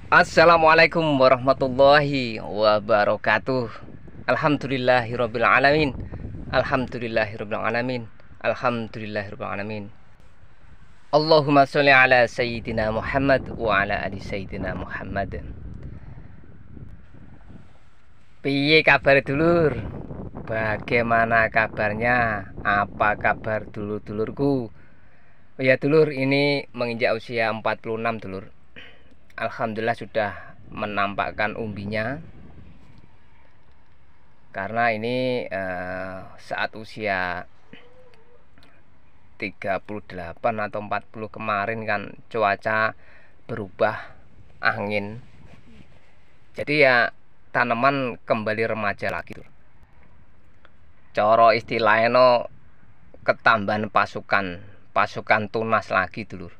Assalamualaikum warahmatullahi wabarakatuh. Alhamdulillahirabbil alamin. Alhamdulillahirabbil alamin. Alhamdulillahirabbil alamin. Allahumma sholli ala sayyidina Muhammad wa ala ali sayyidina Muhammad. Piye kabar dulur? Bagaimana kabarnya? Apa kabar dulur-dulurku? Oh ya dulur, ini menginjak usia 46 dulur. Alhamdulillah sudah menampakkan umbinya. Karena ini saat usia 38 atau 40 kemarin kan cuaca berubah, angin. Jadi ya tanaman kembali remaja lagi. Coro istilahnya no, ketambahan pasukan tunas lagi dulur.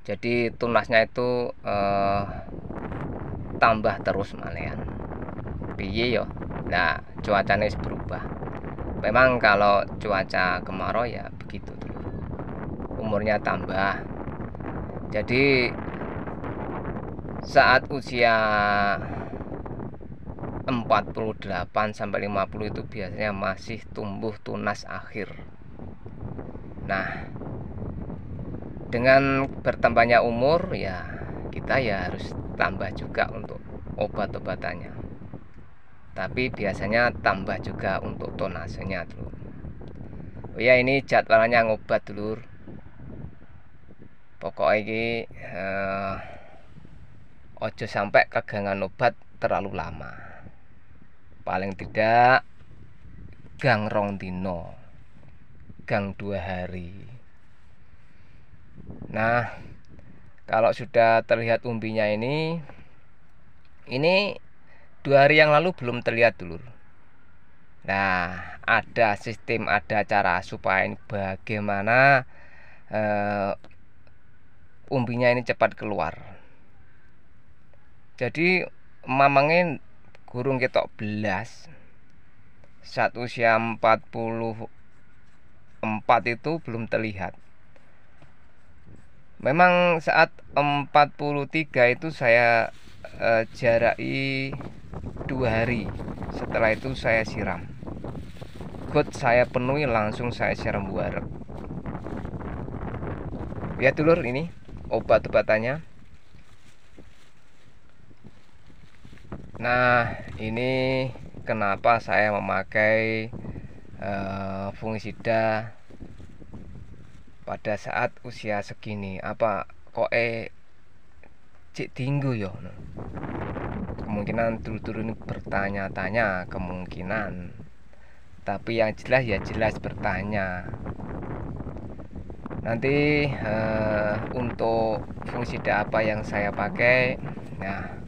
Jadi tunasnya itu tambah terus malian. Piye yo. Nah, cuacanya berubah. Memang kalau cuaca kemarau ya begitu dulur. Umurnya tambah. Jadi saat usia 48 sampai 50 itu biasanya masih tumbuh tunas akhir. Nah, dengan bertambahnya umur ya kita ya harus tambah juga untuk obat-obatannya. Tapi biasanya tambah juga untuk tonasenya dulur. Oh ya, ini jadwalnya ngobat dulur. Pokoknya ini ojo sampai kegangan obat terlalu lama. Paling tidak gang rong dino, gang 2 hari. Nah, kalau sudah terlihat umbinya ini 2 hari yang lalu belum terlihat dulur. Nah, ada sistem, ada cara supaya bagaimana umbinya ini cepat keluar. Jadi mamangin gurung ketok belas saat usia 44 itu belum terlihat. Memang saat 43 itu saya jaraki 2 hari. Setelah itu saya siram. Got saya penuhi, langsung saya siram buarek. Ya dulur, ini obat-obatannya. Nah, ini kenapa saya memakai fungisida pada saat usia segini. Apa kok cik tinggu yo? Kemungkinan dulu-dulu ini bertanya-tanya, kemungkinan. Tapi yang jelas ya jelas bertanya. Nanti untuk fungisida apa yang saya pakai, nah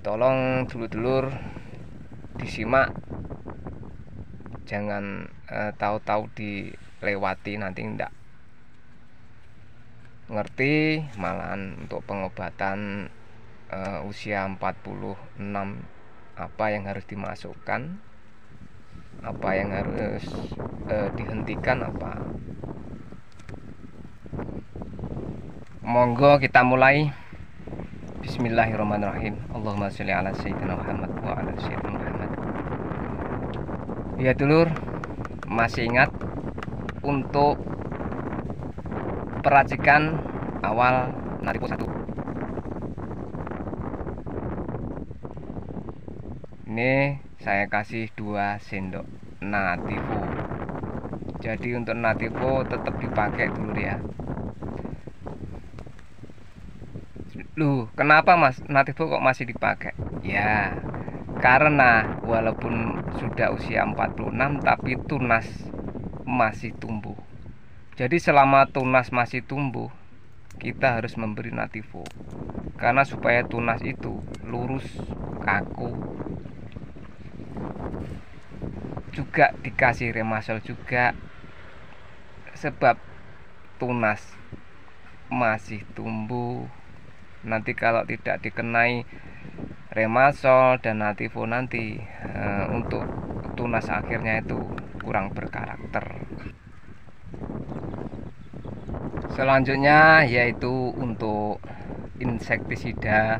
tolong dulur-dulur disimak, jangan tahu-tahu dilewati, nanti enggak ngerti. Malahan untuk pengobatan usia 46 apa yang harus dimasukkan, apa yang harus dihentikan apa. Monggo kita mulai. Bismillahirrahmanirrahim. Allahumma sholli ala sayyidina Muhammad wa ala sayyidina Muhammad. Ya dulur, masih ingat untuk peracikan awal Nativo 1. Ini saya kasih 2 sendok Nativo. Jadi untuk Nativo tetap dipakai dulu ya. Loh, kenapa Mas Nativo kok masih dipakai? Ya, karena walaupun sudah usia 46 tapi tunas masih tumbuh. Jadi selama tunas masih tumbuh, kita harus memberi Nativo. Karena supaya tunas itu lurus, kaku. Juga dikasih Remasol juga, sebab tunas masih tumbuh. Nanti kalau tidak dikenai Remasol dan Nativo nanti untuk tunas akhirnya itu kurang berkarakter. Selanjutnya yaitu untuk insektisida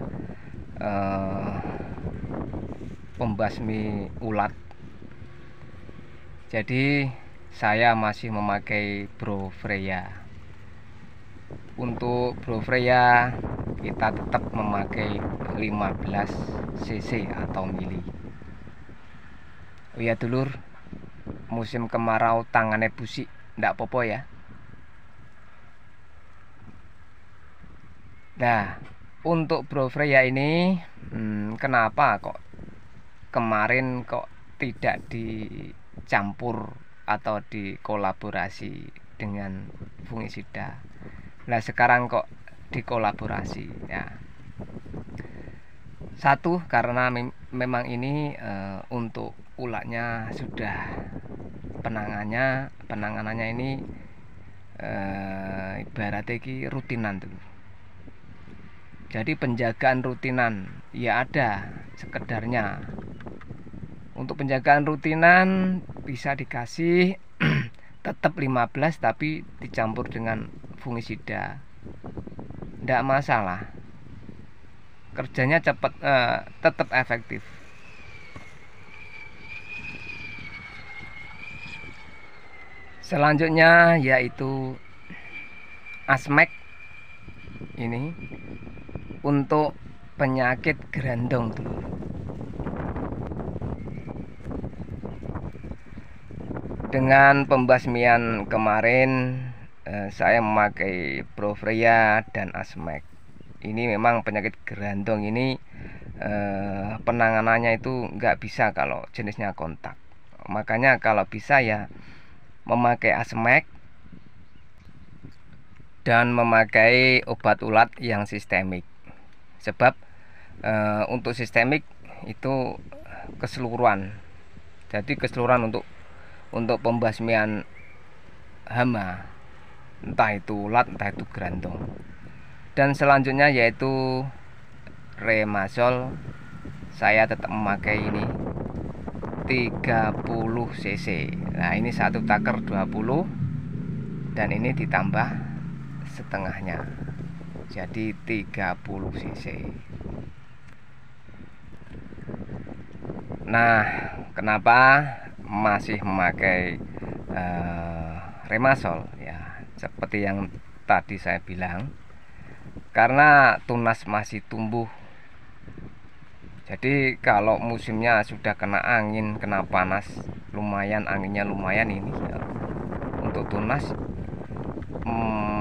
pembasmi ulat. Jadi saya masih memakai Brofreya. Untuk Brofreya kita tetap memakai 15 cc atau mili. Oh ya dulur, musim kemarau tangannya busik, ndak popo ya. Nah, untuk Brofreya ini kenapa kok kemarin kok tidak dicampur atau dikolaborasi dengan fungisida? Nah, sekarang kok dikolaborasi ya. Satu, karena memang ini untuk ulatnya sudah penanganannya ini ibaratnya iki rutinan tuh. Jadi penjagaan rutinan ya ada sekedarnya. Untuk penjagaan rutinan bisa dikasih tetap 15 tapi dicampur dengan fungisida, tidak masalah, kerjanya cepat, tetap efektif. Selanjutnya yaitu Asmek. Ini untuk penyakit gerandong dulu. Dengan pembasmian kemarin saya memakai Brofreya dan Asmek. Ini memang penyakit gerandong ini penanganannya itu nggak bisa kalau jenisnya kontak. Makanya kalau bisa ya memakai Asmek dan memakai obat ulat yang sistemik. Sebab untuk sistemik itu keseluruhan. Jadi keseluruhan untuk pembasmian hama, entah itu ulat entah itu gerandong. Dan selanjutnya yaitu Remasol. Saya tetap memakai ini 30 cc. Nah, ini satu taker 20 dan ini ditambah setengahnya, jadi 30 cc. Nah, kenapa masih memakai Remasol ya, seperti yang tadi saya bilang, karena tunas masih tumbuh. Jadi kalau musimnya sudah kena angin, kena panas, lumayan anginnya lumayan ini ya, untuk tunas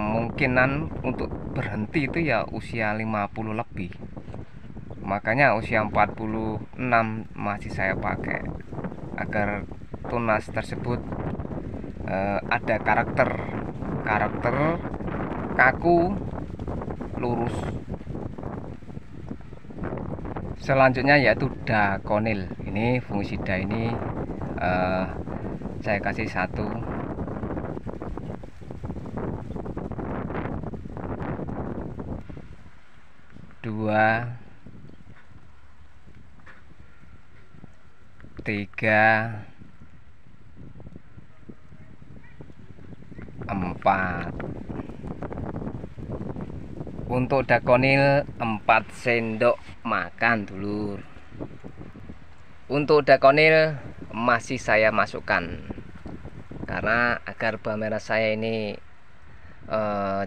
mungkinan untuk berhenti itu ya usia 50 lebih. Makanya usia 46 masih saya pakai, agar tunas tersebut ada karakter kaku, lurus. Selanjutnya yaitu Dakonil. Ini fungisida ini saya kasih 1, 2, 3, 4. Untuk Dakonil 4 sendok makan dulur. Untuk Dakonil masih saya masukkan karena agar bawang merah saya ini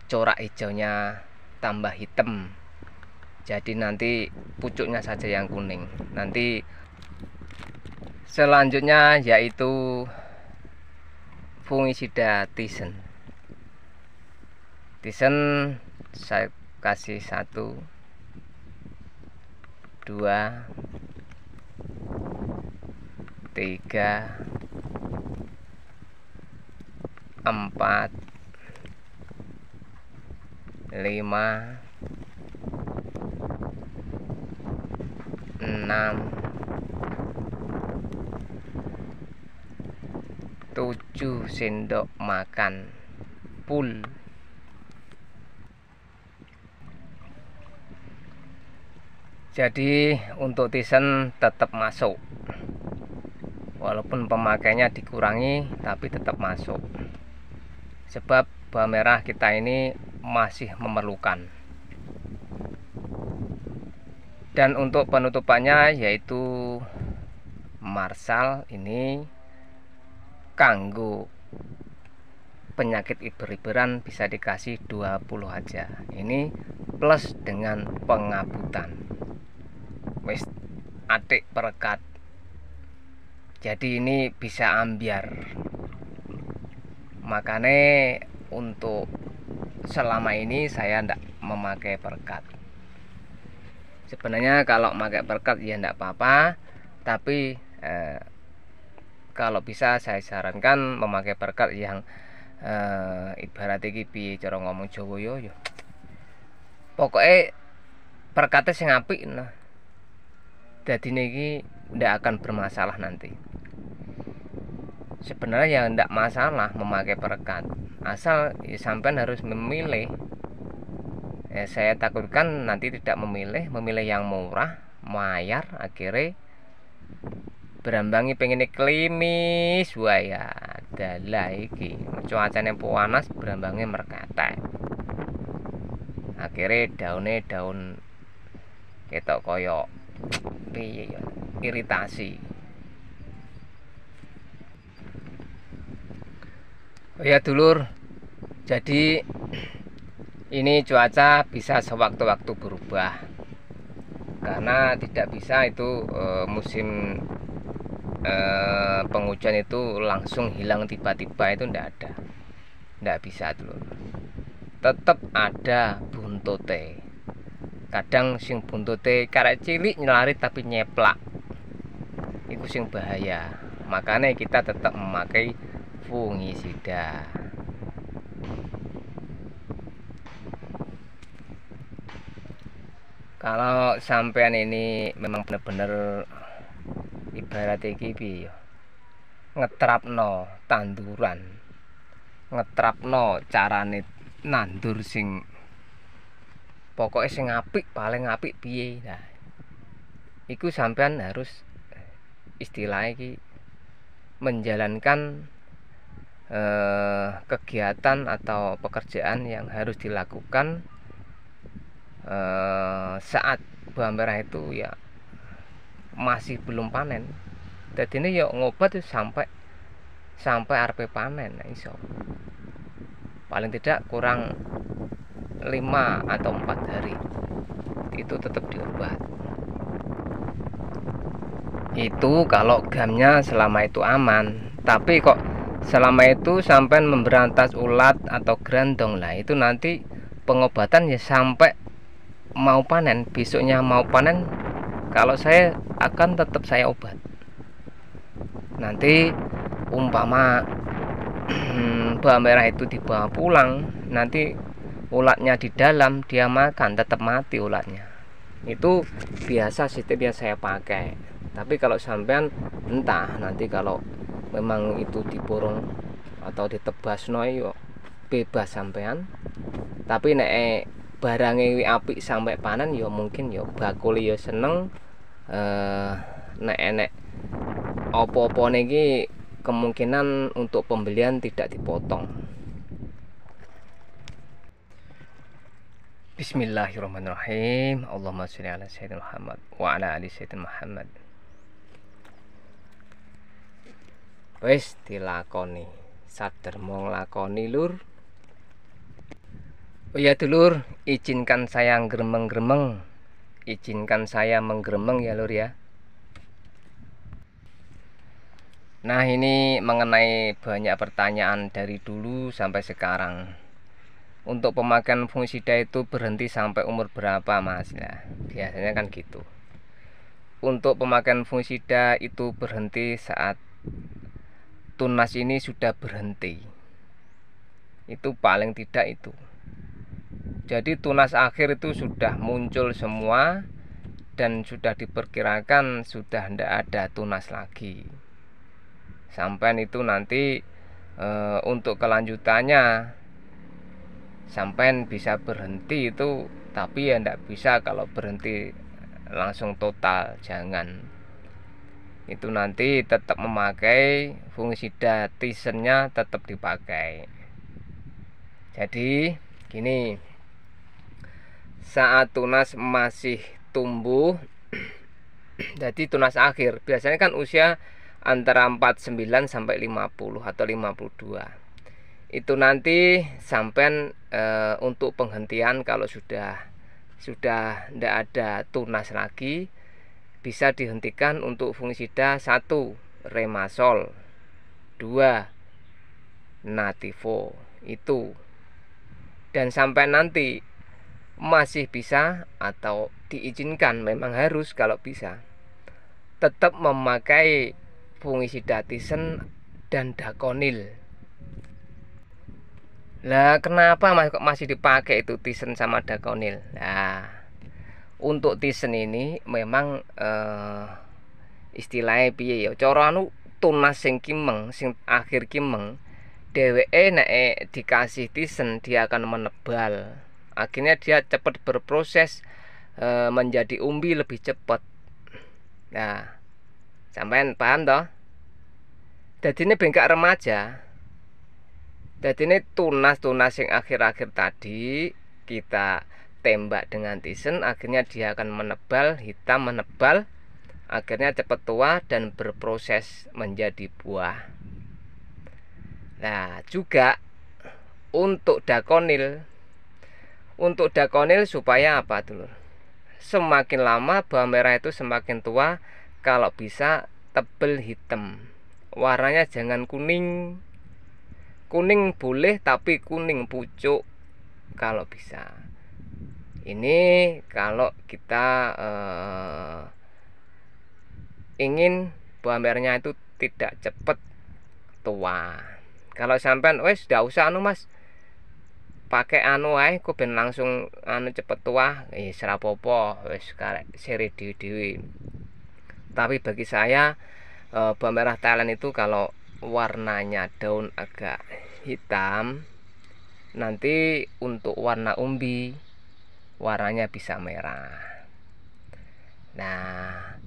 corak hijaunya tambah hitam. Jadi nanti pucuknya saja yang kuning. Nanti selanjutnya yaitu fungisida Thyssen. Thyssen saya kasih 1, 2, 3, 4, 5, 6, 7 sendok makan full. Jadi untuk Thyssen tetap masuk, walaupun pemakainya dikurangi tapi tetap masuk, sebab bawang merah kita ini masih memerlukan. Dan untuk penutupannya yaitu Marsal ini kanggo penyakit iber-iberan bisa dikasih 20 aja. Ini plus dengan pengabutan. Wis atik perekat. Jadi ini bisa ambiar. Makanya untuk selama ini saya tidak memakai perekat. Sebenarnya kalau pakai perekat ya tidak apa-apa, tapi kalau bisa saya sarankan memakai perekat yang ibarat iki piye cara ngomong Jawa yo. Pokoknya perekatnya sing apik nah. Dadi niki ndak akan bermasalah nanti. Sebenarnya ya ndak masalah memakai perekat, asal ya, sampean harus memilih. Saya takutkan nanti tidak memilih yang murah, mayar, akhirnya berambangi pengen klimis waya dalah iki cuacane panas berambangi merkatek akhirnya daun ketok koyo piye ya iritasi. Oh ya dulur, jadi ini cuaca bisa sewaktu-waktu berubah karena tidak bisa itu musim penghujan itu langsung hilang tiba-tiba, itu ndak bisa dulur. Tetap ada buntote. Kadang sing buntote karek cilik nyelarit tapi nyeplak, itu sing bahaya. Makanya kita tetap memakai fungisida. Kalau sampean ini memang benar-benar ibarat iki piye ya, ngetrapno tanduran, ngetrapno carane nandur sing pokoknya sing apik, paling apik piye. Nah, iku sampean harus istilahnya iki menjalankan kegiatan atau pekerjaan yang harus dilakukan saat bawang merah itu ya masih belum panen. Jadi ini ya ngobat sampai arep panen. Nah, iso paling tidak kurang 5 atau 4 hari itu tetap diobat. Itu kalau gamnya selama itu aman. Tapi kok selama itu sampai memberantas ulat atau grandong lah, itu nanti pengobatan ya sampai mau panen, besoknya mau panen, kalau saya akan tetap saya obat. Nanti umpama bawang merah itu dibawa pulang, nanti ulatnya di dalam, dia makan tetap mati ulatnya. Itu biasa sistem yang saya pakai. Tapi kalau sampean entah nanti kalau memang itu diborong atau ditebas yo bebas sampean. Tapi nek barangnya apik sampai panen ya mungkin ya bakuli ya seneng. Nek opo-opo niki kemungkinan untuk pembelian tidak dipotong. Bismillahirrahmanirrahim. Allahumma sholli ala sayyidina Muhammad wa ala ali sayyidina Muhammad. Wis dilakoni, sadar mau nglakoni lur. Oh ya dulur, izinkan saya gremeng-gremeng. Izinkan saya menggremeng ya lur ya. Nah, ini mengenai banyak pertanyaan dari dulu sampai sekarang. Untuk pemakaian fungisida itu berhenti sampai umur berapa, Mas? Nah, biasanya kan gitu. Untuk pemakaian fungisida itu berhenti saat tunas ini sudah berhenti. Itu paling tidak itu. Jadi tunas akhir itu sudah muncul semua dan sudah diperkirakan sudah tidak ada tunas lagi. Sampai itu nanti untuk kelanjutannya sampai bisa berhenti itu, tapi ya tidak bisa kalau berhenti langsung total, jangan. Itu nanti tetap memakai fungisida, tisennya tetap dipakai. Jadi gini, saat tunas masih tumbuh. Jadi tunas akhir biasanya kan usia antara 49 sampai 50 atau 52. Itu nanti sampai untuk penghentian kalau sudah tidak ada tunas lagi, bisa dihentikan untuk fungisida 1 Remasol, 2 Nativo itu. Dan sampai nanti masih bisa atau diizinkan, memang harus kalau bisa tetap memakai fungisida Tisen dan Dakonil. Lah kenapa kok masih dipakai itu Tisen sama Dakonil? Nah, untuk Tisen ini memang istilahnya piye ya? Cara anu tunas sing kimeng, sing akhir kimeng, dheweke nek dikasih Tisen dia akan menebal. Akhirnya dia cepat berproses menjadi umbi lebih cepat. Nah, sampean paham toh? Jadi ini bengkak remaja. Jadi ini tunas-tunas yang akhir-akhir tadi kita tembak dengan Tisen, akhirnya dia akan menebal, hitam menebal, akhirnya cepat tua dan berproses menjadi buah. Nah, juga untuk Dakonil supaya apa dulu? Semakin lama buah merah itu semakin tua, kalau bisa tebel hitam. Warnanya jangan kuning. Kuning boleh tapi kuning pucuk kalau bisa. Ini kalau kita ingin buah merahnya itu tidak cepat tua. Kalau sampean wes ndak usah anu Mas, pakai anu ae kok ben langsung anu cepet tua, serapopo wes karek seri dewi. Tapi bagi saya buah merah Thailand itu kalau warnanya daun agak hitam, nanti untuk warna umbi warnanya bisa merah. Nah,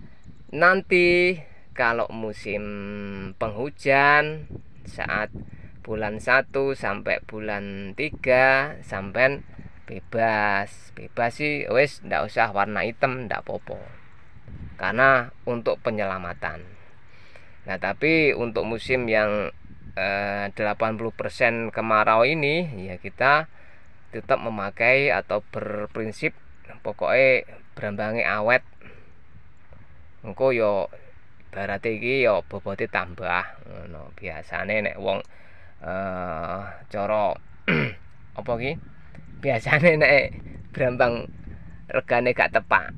nanti kalau musim penghujan saat bulan 1 sampai bulan 3 sampai bebas sih wes ndak usah warna hitam, ndak popo, karena untuk penyelamatan. Nah, tapi untuk musim yang 80% kemarau ini ya kita tetap memakai atau berprinsip pokoknya berambangi awet. Engko yo ibarat iki yo bobote tambah ngono. Biasane nek wong cara apa ki? Biasane nek brambang regane gak tepak.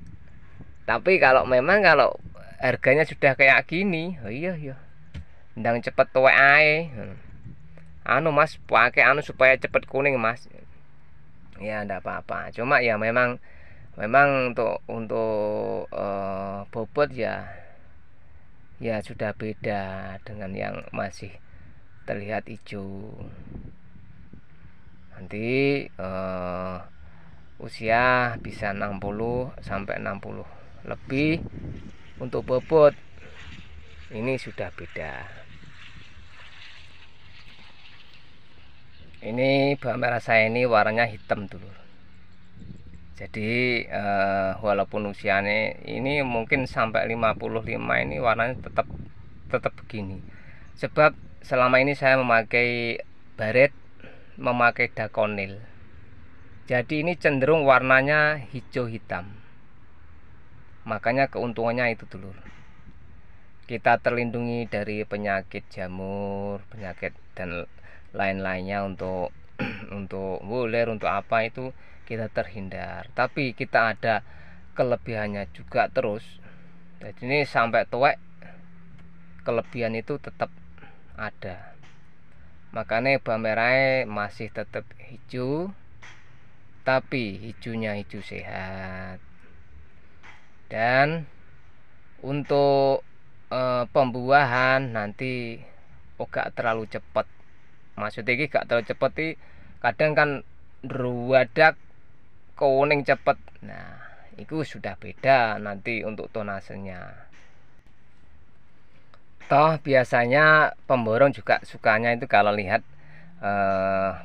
Tapi kalau memang kalau harganya sudah kayak gini, oh iya ndang cepet tuwek ae. Anu Mas, pakai anu supaya cepet kuning Mas. Ya ndak apa-apa. Cuma ya memang untuk bobot ya sudah beda dengan yang masih terlihat hijau. Nanti usia bisa 60 sampai 60 lebih. Untuk bobot ini sudah beda. Ini buah merah saya ini warnanya hitam dulu. Jadi walaupun usianya ini mungkin sampai 55, ini warnanya tetap begini. Sebab selama ini saya memakai baret, memakai Dakonil. Jadi ini cenderung warnanya hijau hitam. Makanya keuntungannya itu dulu. Kita terlindungi dari penyakit jamur, penyakit dan lain-lainnya untuk wuler, untuk apa itu kita terhindar. Tapi kita ada kelebihannya juga terus. Jadi ini sampai tuwek kelebihan itu tetap ada. Makanya buah merah masih tetap hijau, tapi hijaunya hijau sehat. Dan untuk pembuahan nanti gak terlalu cepat. Maksudnya ini gak terlalu cepat, kadang kan ruwadak kuning cepet. Nah, itu sudah beda nanti untuk tonasenya. Toh biasanya pemborong juga sukanya itu kalau lihat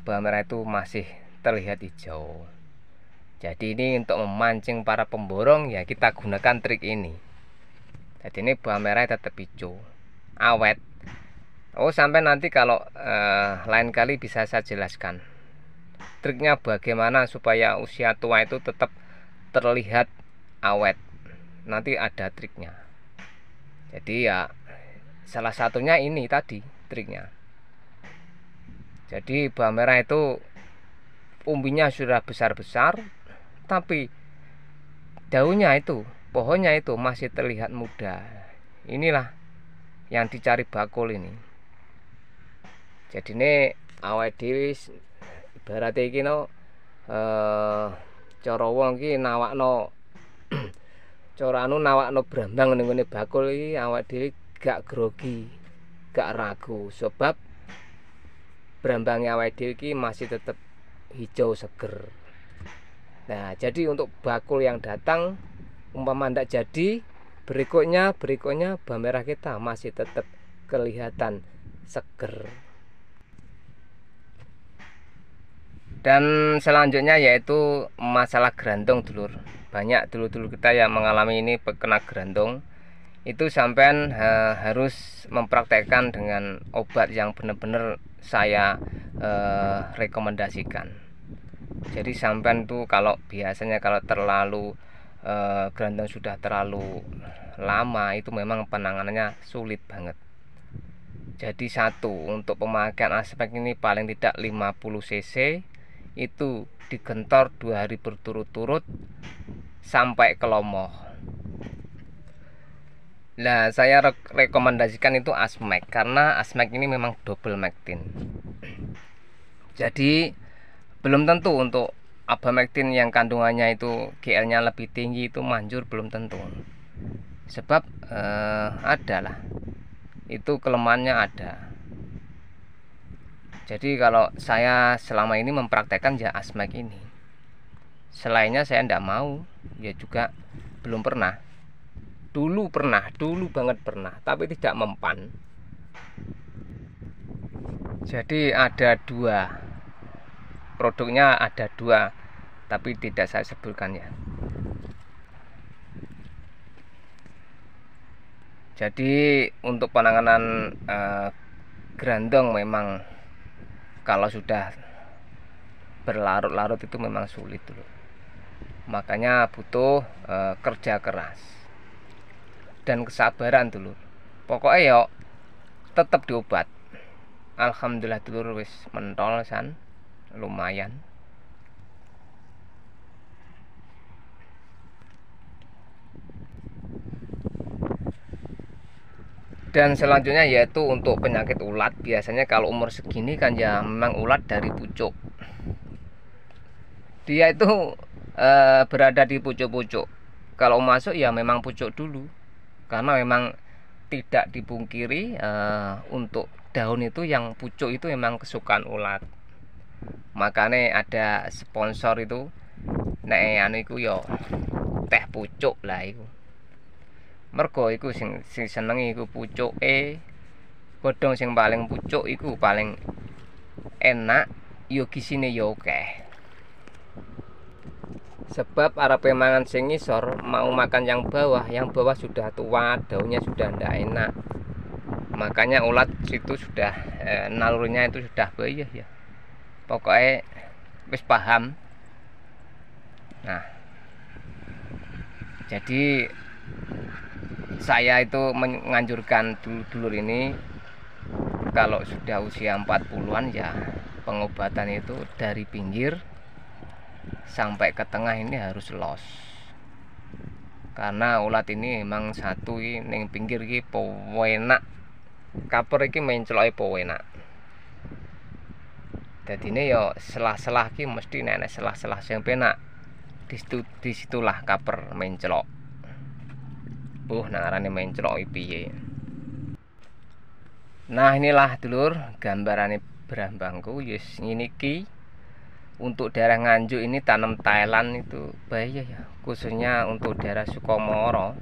buah merah itu masih terlihat hijau. Jadi ini untuk memancing para pemborong ya kita gunakan trik ini. Jadi ini bawang merah tetap hijau, awet. Oh, sampai nanti kalau lain kali bisa saya jelaskan triknya bagaimana supaya usia tua itu tetap terlihat awet. Nanti ada triknya. Jadi ya salah satunya ini tadi triknya. Jadi bawang merah itu umbinya sudah besar-besar, tapi daunnya itu, pohonnya itu masih terlihat muda. Inilah yang dicari bakul ini. Jadi ini awet dhewe ibarat iki no cara wong iki nawakno cara nawakno brambang ning ngene bakul iki awak dhewe gak grogi, gak ragu sebab brambangnya awak dhewe iki masih tetap hijau seger. Nah, jadi untuk bakul yang datang umpama ndak jadi, berikutnya bawang merah kita masih tetap kelihatan seger. Dan selanjutnya yaitu masalah gerandong, dulur. Banyak dulur-dulur kita yang mengalami ini kena gerandong. Itu sampean harus mempraktekkan dengan obat yang benar-benar saya rekomendasikan. Jadi sampean tuh kalau biasanya kalau terlalu gerandong sudah terlalu lama itu memang penanganannya sulit banget. Jadi satu, untuk pemakaian aspek ini paling tidak 50 cc itu digentor 2 hari berturut-turut sampai kelomoh. Nah, saya rekomendasikan itu Asmax karena Asmax ini memang double Mactin. Jadi belum tentu untuk Abamectin yang kandungannya itu GL-nya lebih tinggi itu manjur, belum tentu. Sebab adalah itu kelemahannya ada. Jadi kalau saya selama ini mempraktekkan ya Asmax ini. Selainnya saya tidak mau, ya juga belum pernah. Dulu banget pernah, tapi tidak mempan. Jadi ada 2 produknya, ada 2, tapi tidak saya sebutkan ya. Jadi untuk penanganan gerandong memang kalau sudah berlarut-larut itu memang sulit dulu. Makanya butuh kerja keras dan kesabaran dulu. Pokoknya yo tetap diobat. Alhamdulillah dulur wis mentol san, lumayan. Dan selanjutnya yaitu untuk penyakit ulat. Biasanya kalau umur segini kan ya memang ulat dari pucuk. Dia itu berada di pucuk-pucuk. Kalau masuk ya memang pucuk dulu. Karena memang tidak dipungkiri untuk daun itu yang pucuk itu memang kesukaan ulat. Makanya ada sponsor itu nek anu iku yo teh pucuk lah iku. Mergo iku sing senengi iku pucuke. Godhong sing paling pucuk iku paling enak, yo gisine yo akeh. Sebab arepe mangan sing ngisor mau makan yang bawah sudah tua, daunnya sudah ndak enak. Makanya ulat itu sudah nalurnya itu sudah bayah ya. Pokoknya wis paham. Nah, jadi saya itu menganjurkan dulur ini kalau sudah usia 40-an ya pengobatan itu dari pinggir sampai ke tengah ini harus los. Karena ulat ini memang satu ini ning pinggir iki penak. Kaper iki mencloki penak. Dadine ya selah-selah iki mesti nek selah-selah sing penak. Disitulah kaper menclok. Narane menclok piye. Nah, inilah dulur gambarane brambangku yes ngene iki. Untuk daerah Nganjuk ini tanam Thailand itu bahaya ya, khususnya untuk daerah Sukomoro.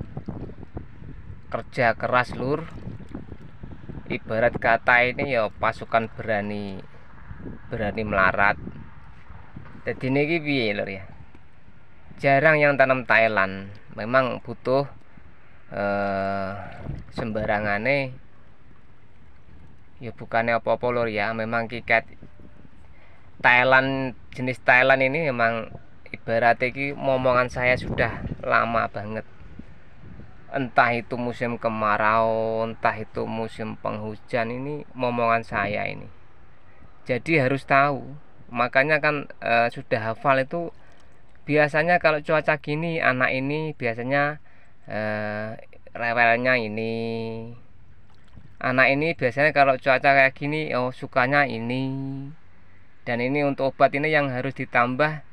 Kerja keras lur. Ibarat kata ini ya pasukan berani melarat. Jadi niki piye lur ya. jarang yang tanam Thailand, memang butuh sembarangane ya bukannya apa-apa lur ya, memang kiket Thailand, jenis Thailand ini memang ibaratnya ki momongan saya sudah lama banget, entah itu musim kemarau, entah itu musim penghujan, ini momongan saya ini, jadi harus tahu. Makanya kan sudah hafal itu. Biasanya kalau cuaca gini, anak ini biasanya rewelnya ini, anak ini biasanya kalau cuaca kayak gini oh sukanya ini, dan ini untuk obat ini yang harus ditambah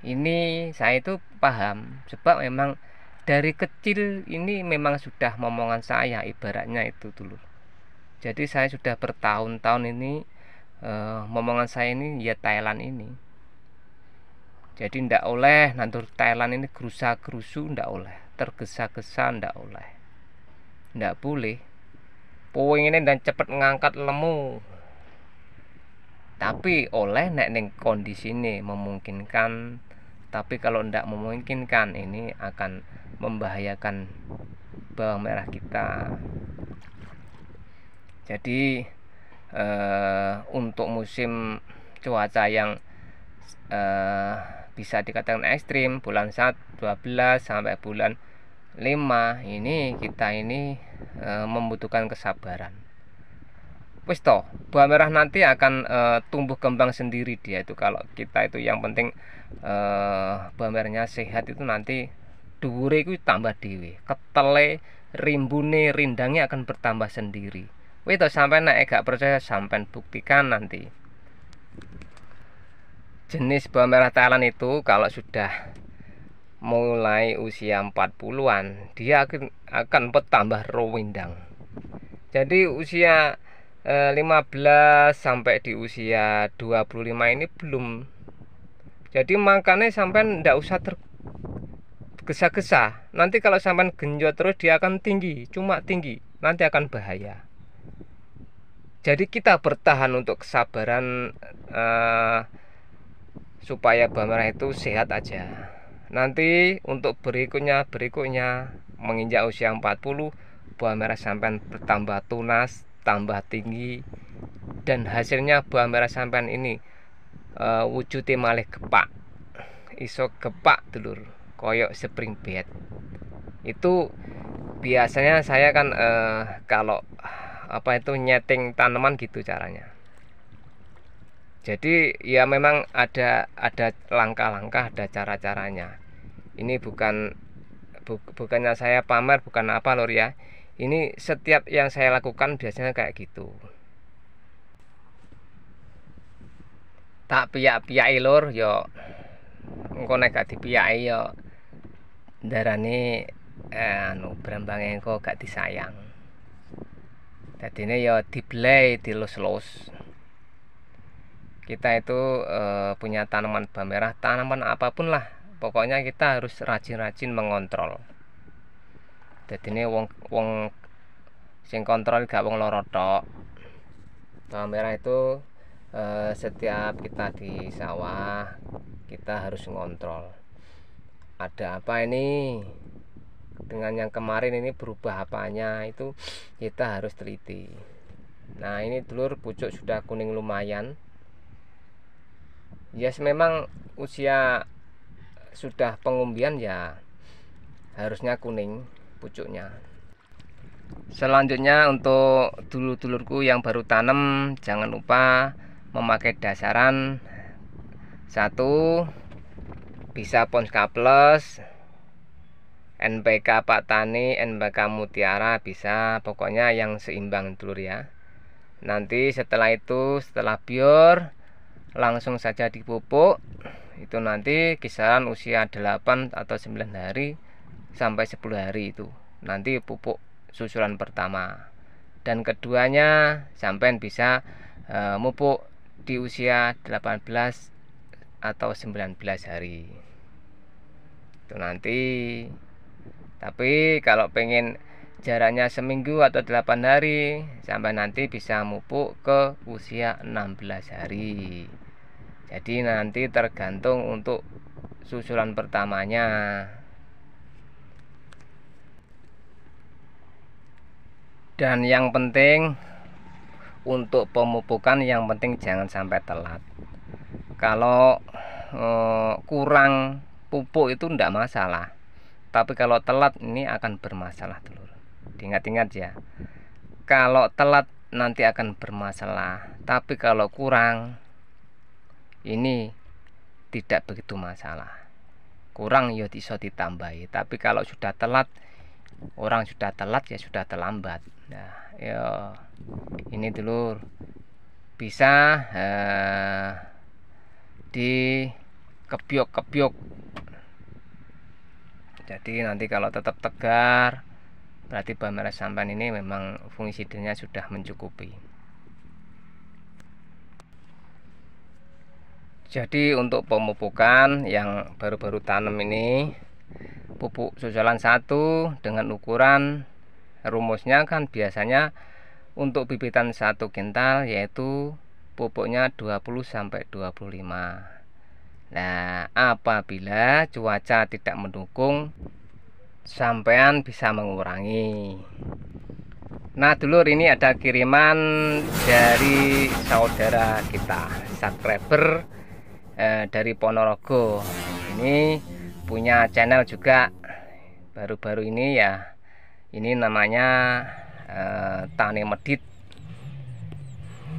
ini. Saya itu paham sebab memang dari kecil ini memang sudah momongan saya ibaratnya itu dulu. Jadi saya sudah bertahun-tahun ini momongan saya ini ya Thailand ini. Jadi ndak oleh nantur Thailand ini gerusa-gerusu, ndak oleh, tergesa-gesa ndak oleh, ndak boleh. Puing ini dan cepet ngangkat lemu. Tapi oleh nek ning kondisi ini memungkinkan. Tapi kalau ndak memungkinkan ini akan membahayakan bawang merah kita. Jadi untuk musim cuaca yang bisa dikatakan ekstrim, bulan 1, 12 sampai bulan 5 ini kita ini membutuhkan kesabaran. Wis toh, bawang merah nanti akan tumbuh kembang sendiri dia itu. Kalau kita itu yang penting bawang merahnya sehat, itu nanti dhuwure iku tambah dhewe, ketele, rimbune, rindangnya akan bertambah sendiri. Wis toh, sampai nek gak percaya sampean buktikan nanti. Jenis bawang merah Thailand itu kalau sudah mulai usia 40-an dia akan bertambah rowindang. Jadi usia 15 sampai di usia 25 ini belum. Jadi makanya sampai ndak usah tergesa-gesa. Nanti kalau sampai genjot terus dia akan tinggi, cuma tinggi, nanti akan bahaya. Jadi kita bertahan untuk kesabaran supaya bawang merah itu sehat aja. Nanti untuk berikutnya menginjak usia 40, bawang merah sampai bertambah tunas, tambah tinggi, dan hasilnya bawang merah sampai ini wujudnya malih gepak, iso gepak dulur, koyok spring bed. Itu biasanya saya kan kalau apa itu nyeting tanaman gitu caranya. Jadi ya memang ada langkah-langkah, ada cara-caranya. Ini bukannya saya pamer, bukan apa lur ya. Ini setiap yang saya lakukan biasanya kayak gitu. Tak piyak-piyaki lur, yo engko nek gak dipiyaki yo darane brambange engko gak disayang. Dadine yo diblei, dilus-lus. Kita itu punya tanaman bawang merah, tanaman apapun lah, pokoknya kita harus rajin-rajin mengontrol. Jadi ini wong sing kontrol gak wong loro tok. Bawang merah itu setiap kita di sawah kita harus ngontrol. Ada apa ini dengan yang kemarin ini, berubah apanya, itu kita harus teliti. Nah ini dulur pucuk sudah kuning lumayan. Yes, memang usia sudah pengumbian ya harusnya kuning pucuknya. Selanjutnya untuk dulur-dulurku yang baru tanam, jangan lupa memakai dasaran 1, bisa Ponska Plus, NPK Pak Tani, NPK Mutiara, bisa, pokoknya yang seimbang dulur ya. Nanti setelah itu, setelah bior langsung saja dipupuk. Itu nanti kisaran usia 8 atau 9 hari sampai 10 hari itu nanti pupuk susulan pertama, dan keduanya sampai bisa mupuk di usia 18 atau 19 hari itu nanti. Tapi kalau pengen jaraknya seminggu atau 8 hari, sampai nanti bisa mupuk ke usia 16 hari. Jadi nanti tergantung untuk susulan pertamanya. Dan yang penting untuk pemupukan, yang penting jangan sampai telat. Kalau kurang pupuk itu enggak masalah, tapi kalau telat ini akan bermasalah dulur. Diingat-ingat ya, kalau telat nanti akan bermasalah, tapi kalau kurang ini tidak begitu masalah. Kurang ya bisa ditambahi, tapi kalau sudah telat, orang sudah telat ya sudah terlambat. Nah ya ini dulur bisa dikebyok-kebyok. Jadi nanti kalau tetap tegar, berarti bahan meres sampan ini memang fungisidenya sudah mencukupi. Jadi untuk pemupukan yang baru-baru tanam ini, pupuk susulan 1 dengan ukuran rumusnya kan biasanya untuk bibitan 1 kintal yaitu pupuknya 20-25. Nah, apabila cuaca tidak mendukung, sampean bisa mengurangi. Nah dulur, ini ada kiriman dari saudara kita, subscriber dari Ponorogo. Ini punya channel juga baru-baru ini ya. Ini namanya Tani Medit.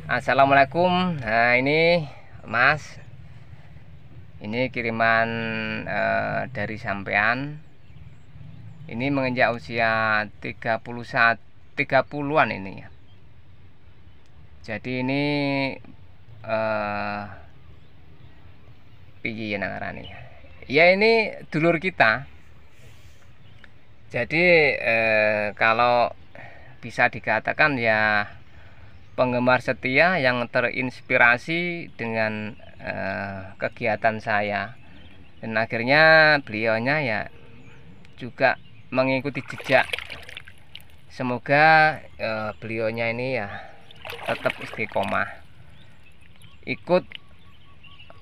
Assalamualaikum. Nah ini Mas, ini kiriman dari sampean. Ini menginjak usia 30-an ini ya. Jadi ini piye nangarane ya, ini dulur kita. Jadi kalau bisa dikatakan ya penggemar setia yang terinspirasi dengan kegiatan saya, dan akhirnya beliaunya ya juga mengikuti jejak. Semoga beliaunya ini ya tetap istiqomah, ikut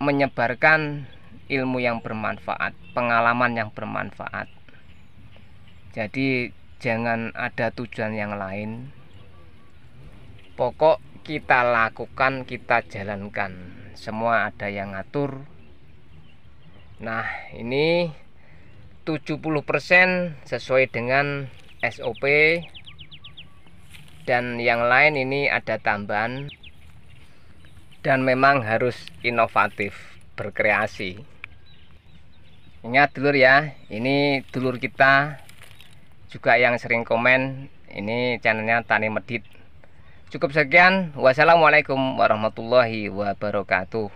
menyebarkan ilmu yang bermanfaat, pengalaman yang bermanfaat. Jadi jangan ada tujuan yang lain, pokok kita lakukan, kita jalankan, semua ada yang ngatur. Nah ini 70% sesuai dengan SOP, dan yang lain ini ada tambahan, dan memang harus inovatif, berkreasi. Ingat dulur ya, ini dulur kita juga yang sering komen, ini channelnya Tani Medit. Cukup sekian, wassalamualaikum warahmatullahi wabarakatuh.